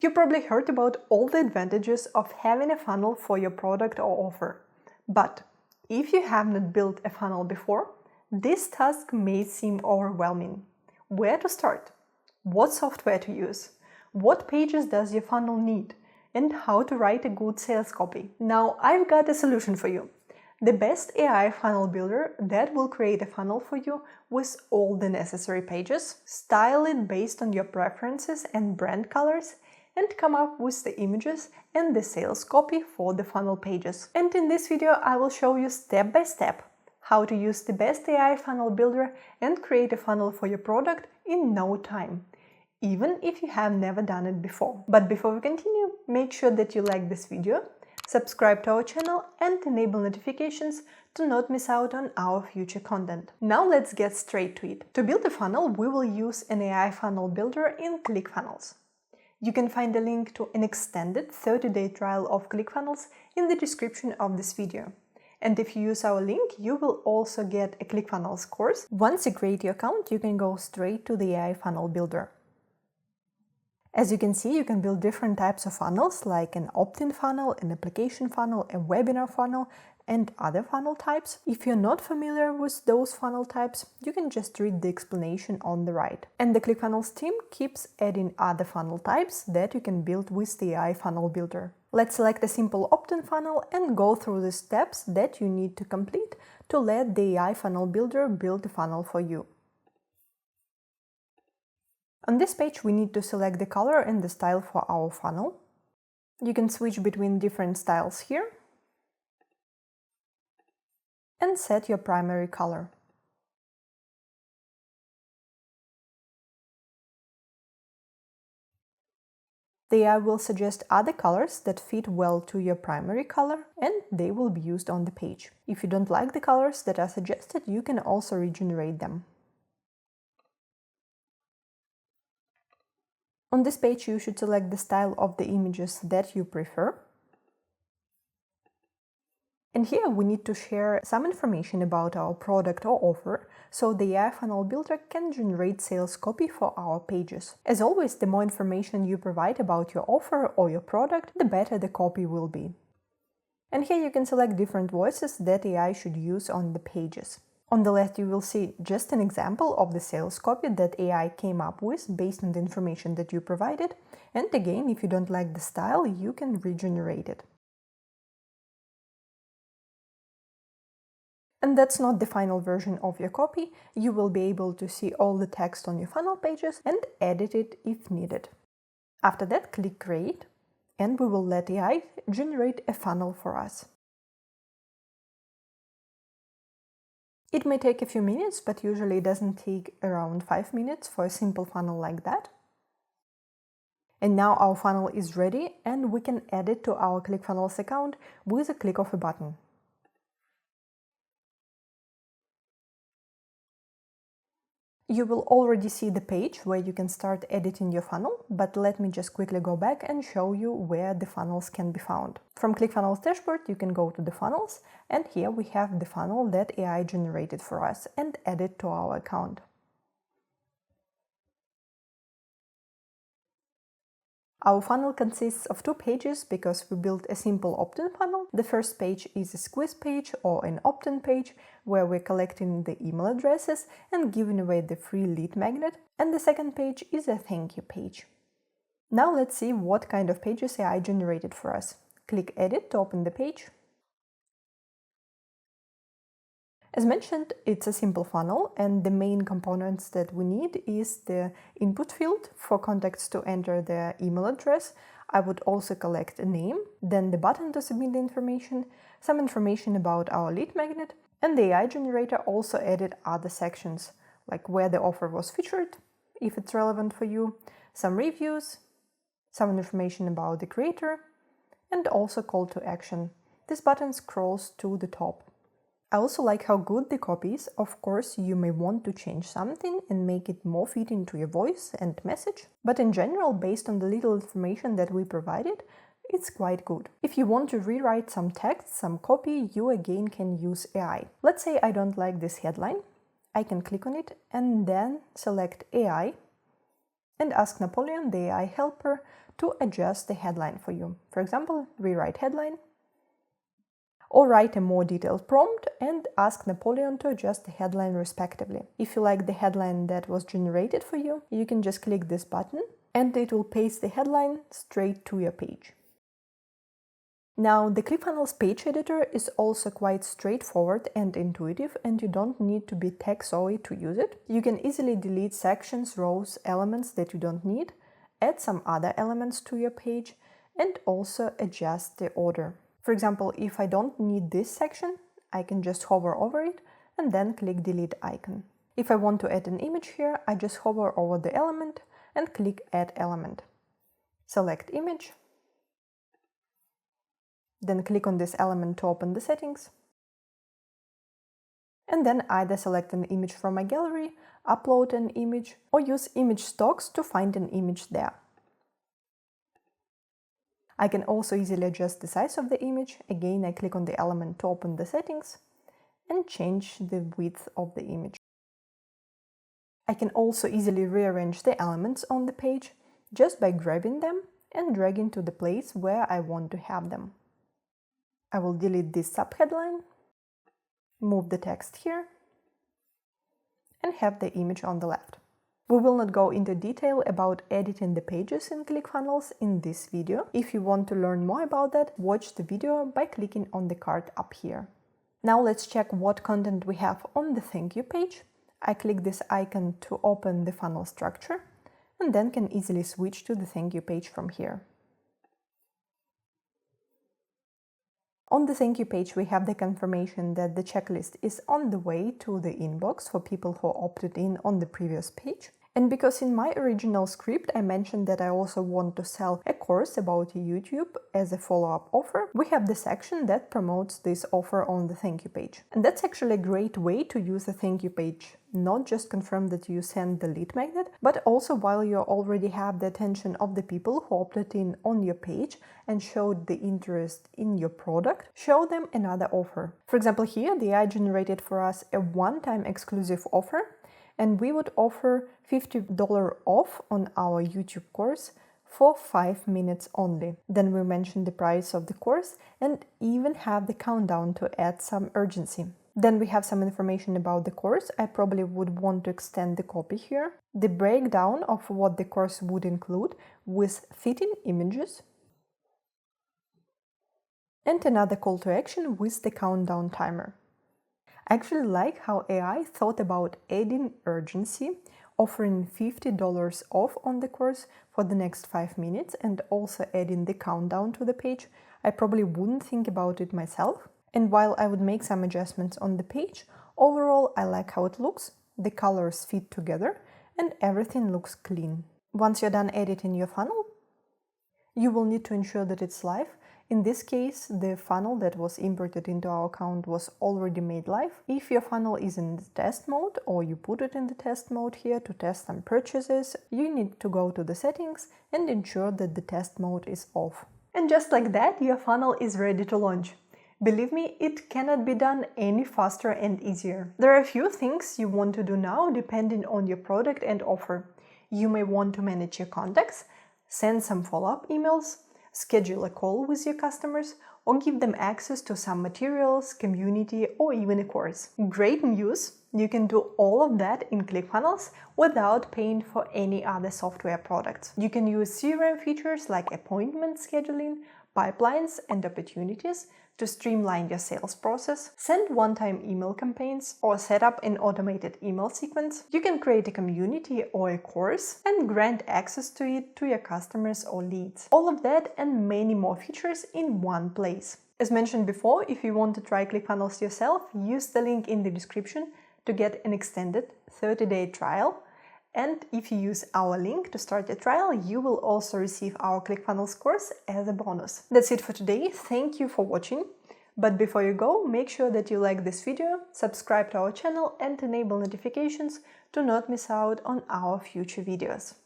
You probably heard about all the advantages of having a funnel for your product or offer. But if you have not built a funnel before, this task may seem overwhelming. Where to start? What software to use? What pages does your funnel need? And how to write a good sales copy? Now, I've got a solution for you. The best AI funnel builder that will create a funnel for you with all the necessary pages, style it based on your preferences and brand colors, and come up with the images and the sales copy for the funnel pages. And in this video, I will show you step by step how to use the best AI funnel builder and create a funnel for your product in no time, even if you have never done it before. But before we continue, make sure that you like this video, subscribe to our channel and enable notifications to not miss out on our future content. Now let's get straight to it. To build a funnel, we will use an AI funnel builder in Clickfunnels. You can find a link to an extended 30-day trial of Clickfunnels in the description of this video. And if you use our link, you will also get a Clickfunnels course. Once you create your account, you can go straight to the AI funnel builder. As you can see, you can build different types of funnels, like an opt-in funnel, an application funnel, a webinar funnel, and other funnel types. If you're not familiar with those funnel types, you can just read the explanation on the right. And the Clickfunnels team keeps adding other funnel types that you can build with the AI funnel builder. Let's select a simple opt-in funnel and go through the steps that you need to complete to let the AI funnel builder build the funnel for you. On this page, we need to select the color and the style for our funnel. You can switch between different styles here and set your primary color. The AI will suggest other colors that fit well to your primary color, and they will be used on the page. If you don't like the colors that are suggested, you can also regenerate them. On this page, you should select the style of the images that you prefer. And here we need to share some information about our product or offer, so the AI funnel builder can generate sales copy for our pages. As always, the more information you provide about your offer or your product, the better the copy will be. And here you can select different voices that AI should use on the pages. On the left, you will see just an example of the sales copy that AI came up with based on the information that you provided. And again, if you don't like the style, you can regenerate it. And that's not the final version of your copy. You will be able to see all the text on your funnel pages and edit it if needed. After that, click Create, and we will let AI generate a funnel for us. It may take a few minutes, but usually it doesn't take around 5 minutes for a simple funnel like that. And now our funnel is ready, and we can add it to our Clickfunnels account with a click of a button. You will already see the page where you can start editing your funnel, but let me just quickly go back and show you where the funnels can be found. From Clickfunnels dashboard, you can go to the funnels, and here we have the funnel that AI generated for us and add it to our account. Our funnel consists of 2 pages because we built a simple opt-in funnel. The first page is a squeeze page or an opt-in page where we're collecting the email addresses and giving away the free lead magnet. And the second page is a thank you page. Now let's see what kind of pages AI generated for us. Click Edit to open the page. As mentioned, it's a simple funnel, and the main components that we need is the input field for contacts to enter their email address. I would also collect a name, then the button to submit the information, some information about our lead magnet, and the AI generator also added other sections, like where the offer was featured, if it's relevant for you, some reviews, some information about the creator, and also call to action. This button scrolls to the top. I also like how good the copy is. Of course, you may want to change something and make it more fit into your voice and message, but in general, based on the little information that we provided, it's quite good. If you want to rewrite some text, some copy, you again can use AI. Let's say I don't like this headline. I can click on it and then select AI and ask Napoleon, the AI helper, to adjust the headline for you. For example, rewrite headline, or write a more detailed prompt and ask Napoleon to adjust the headline respectively. If you like the headline that was generated for you, you can just click this button and it will paste the headline straight to your page. Now, the Clickfunnels page editor is also quite straightforward and intuitive, and you don't need to be tech-savvy to use it. You can easily delete sections, rows, elements that you don't need, add some other elements to your page, and also adjust the order. For example, if I don't need this section, I can just hover over it and then click delete icon. If I want to add an image here, I just hover over the element and click add element. Select image. Then click on this element to open the settings. And then either select an image from my gallery, upload an image, or use image stocks to find an image there. I can also easily adjust the size of the image. Again, I click on the element to open the settings and change the width of the image. I can also easily rearrange the elements on the page just by grabbing them and dragging to the place where I want to have them. I will delete this subheadline, move the text here, and have the image on the left. We will not go into detail about editing the pages in Clickfunnels in this video. If you want to learn more about that, watch the video by clicking on the card up here. Now let's check what content we have on the thank you page. I click this icon to open the funnel structure and then can easily switch to the thank you page from here. On the thank you page, we have the confirmation that the checklist is on the way to the inbox for people who opted in on the previous page. And because in my original script I mentioned that I also want to sell a course about YouTube as a follow-up offer, we have the section that promotes this offer on the thank you page. And that's actually a great way to use the thank you page. Not just confirm that you send the lead magnet, but also while you already have the attention of the people who opted in on your page and showed the interest in your product, show them another offer. For example, here the AI generated for us a one-time exclusive offer, and we would offer $50 off on our YouTube course for 5 minutes only. Then we mention the price of the course and even have the countdown to add some urgency. Then we have some information about the course. I probably would want to extend the copy here. The breakdown of what the course would include with fitting images. And another call to action with the countdown timer. I actually like how AI thought about adding urgency, offering $50 off on the course for the next 5 minutes and also adding the countdown to the page. I probably wouldn't think about it myself. And while I would make some adjustments on the page, overall I like how it looks, the colors fit together and everything looks clean. Once you're done editing your funnel, you will need to ensure that it's live. In this case, the funnel that was imported into our account was already made live. If your funnel is in the test mode or you put it in the test mode here to test some purchases, you need to go to the settings and ensure that the test mode is off. And just like that, your funnel is ready to launch. Believe me, it cannot be done any faster and easier. There are a few things you want to do now depending on your product and offer. You may want to manage your contacts, send some follow-up emails, schedule a call with your customers, or give them access to some materials, community, or even a course. Great news! You can do all of that in Clickfunnels without paying for any other software products. You can use CRM features like appointment scheduling, pipelines, and opportunities to streamline your sales process, send one-time email campaigns, or set up an automated email sequence. You can create a community or a course and grant access to it to your customers or leads. All of that and many more features in one place. As mentioned before, if you want to try Clickfunnels yourself, use the link in the description to get an extended 30-day trial. And if you use our link to start a trial, you will also receive our Clickfunnels course as a bonus. That's it for today. Thank you for watching. But before you go, make sure that you like this video, subscribe to our channel and enable notifications to not miss out on our future videos.